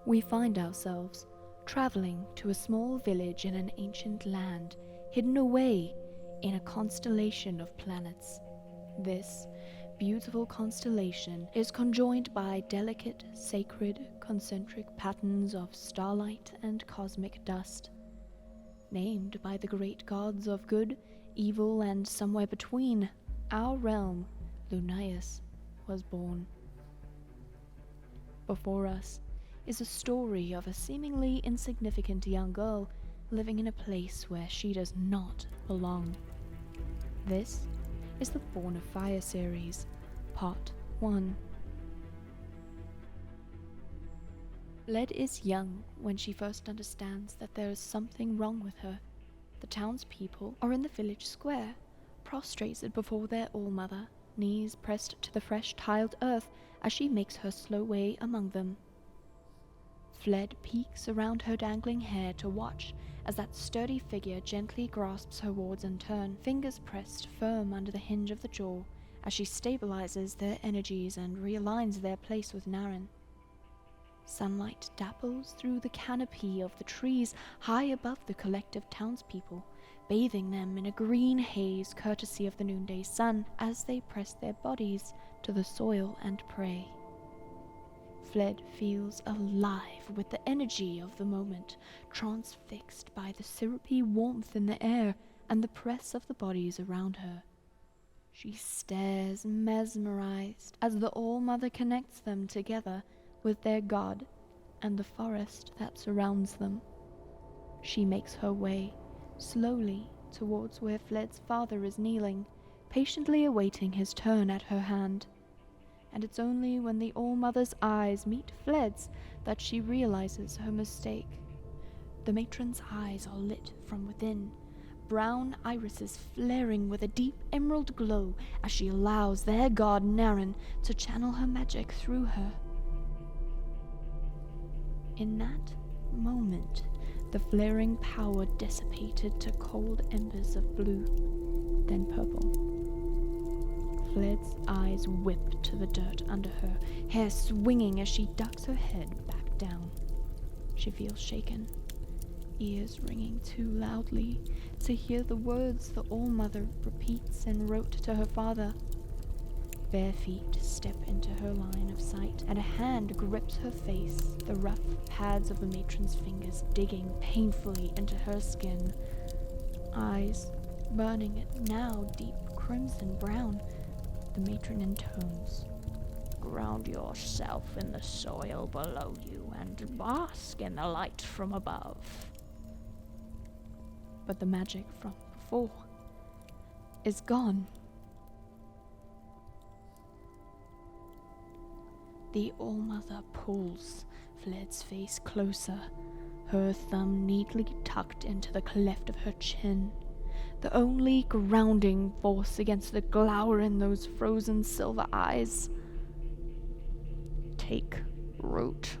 We find ourselves traveling to a small village in an ancient land, hidden away in a constellation of planets. This beautiful constellation is conjoined by delicate, sacred, concentric patterns of starlight and cosmic dust. Named by the great gods of good, evil, and somewhere between, our realm, Lunias, was born. Before us is a story of a seemingly insignificant young girl living in a place where she does not belong. This is the Born of Fire series, Part 1. Fvled is young when she first understands that there is something wrong with her. The townspeople are in the village square, prostrated before their All-Mother, knees pressed to the fresh tiled earth as she makes her slow way among them. Fvled peeks around her dangling hair to watch as that sturdy figure gently grasps her wards in turn, fingers pressed firm under the hinge of the jaw as she stabilizes their energies and realigns their place with Naren. Sunlight dapples through the canopy of the trees high above the collective townspeople, bathing them in a green haze courtesy of the noonday sun as they press their bodies to the soil and pray. Fvled feels alive with the energy of the moment, transfixed by the syrupy warmth in the air and the press of the bodies around her. She stares mesmerized as the All-Mother connects them together with their god and the forest that surrounds them. She makes her way slowly towards where Fvled's father is kneeling, patiently awaiting his turn at her hand. And it's only when the All-Mother's eyes meet Fvled's that she realizes her mistake. The matron's eyes are lit from within, brown irises flaring with a deep emerald glow as she allows their god Naren to channel her magic through her. In that moment, the flaring power dissipated to cold embers of blue, then purple. Fvled's eyes whip to the dirt under her, hair swinging as she ducks her head back down. She feels shaken, ears ringing too loudly to hear the words the All-Mother repeats and wrote to her father. Bare feet step into her line of sight, and a hand grips her face, the rough pads of the matron's fingers digging painfully into her skin. Eyes burning it now deep crimson brown. The matron intones, "Ground yourself in the soil below you and bask in the light from above." But the magic from before is gone. The All-Mother pulls Fvled's face closer, her thumb neatly tucked into the cleft of her chin, the only grounding force against the glower in those frozen silver eyes. "Take root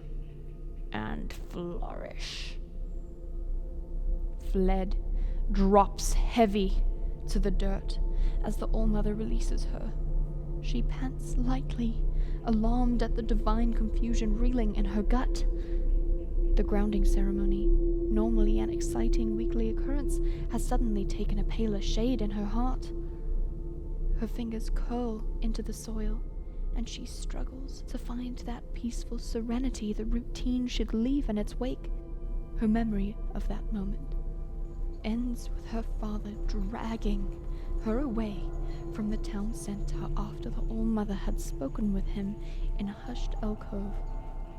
and flourish." Fvled drops heavy to the dirt as the All-Mother releases her. She pants lightly, alarmed at the divine confusion reeling in her gut. The grounding ceremony, normally an exciting weekly occurrence, has suddenly taken a paler shade in her heart. Her fingers curl into the soil, and she struggles to find that peaceful serenity the routine should leave in its wake. Her memory of that moment ends with her father dragging her away from the town center after the All-Mother had spoken with him in a hushed alcove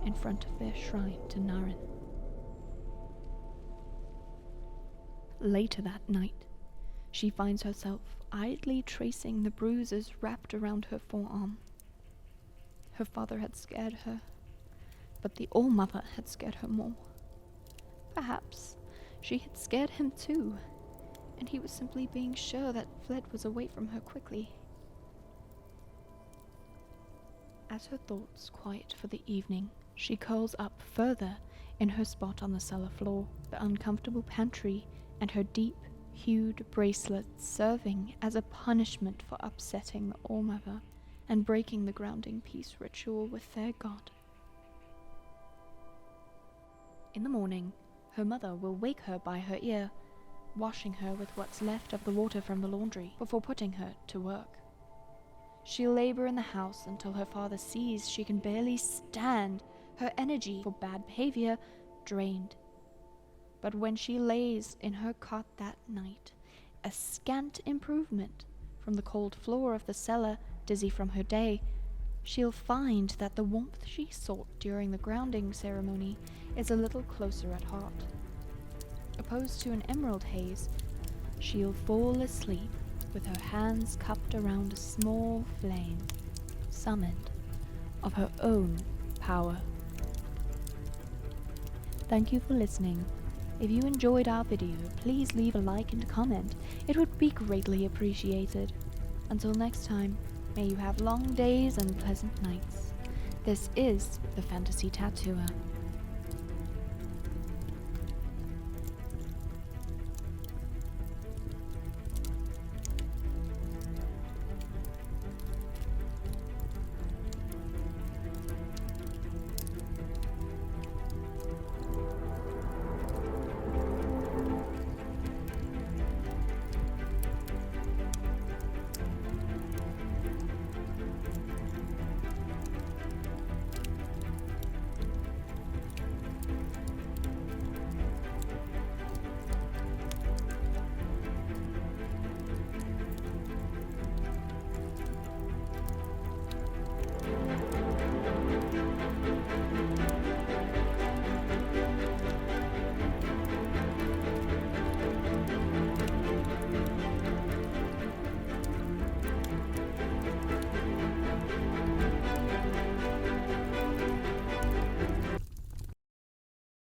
in front of their shrine to Naren. Later that night, she finds herself idly tracing the bruises wrapped around her forearm. Her father had scared her, but the All-Mother had scared her more. Perhaps she had scared him too, and he was simply being sure that Fvled was away from her quickly. As her thoughts quiet for the evening, she curls up further in her spot on the cellar floor, the uncomfortable pantry and her deep-hued bracelet serving as a punishment for upsetting the All-Mother and breaking the grounding peace ritual with their god. In the morning, her mother will wake her by her ear, washing her with what's left of the water from the laundry before putting her to work. She'll labor in the house until her father sees she can barely stand, her energy for bad behavior drained. But when she lays in her cot that night, a scant improvement from the cold floor of the cellar, dizzy from her day, she'll find that the warmth she sought during the grounding ceremony is a little closer at heart. Opposed to an emerald haze, she'll fall asleep with her hands cupped around a small flame, summoned of her own power. Thank you for listening. If you enjoyed our video, please leave a like and comment. It would be greatly appreciated. Until next time, may you have long days and pleasant nights. This is the Fantasy Tattooer.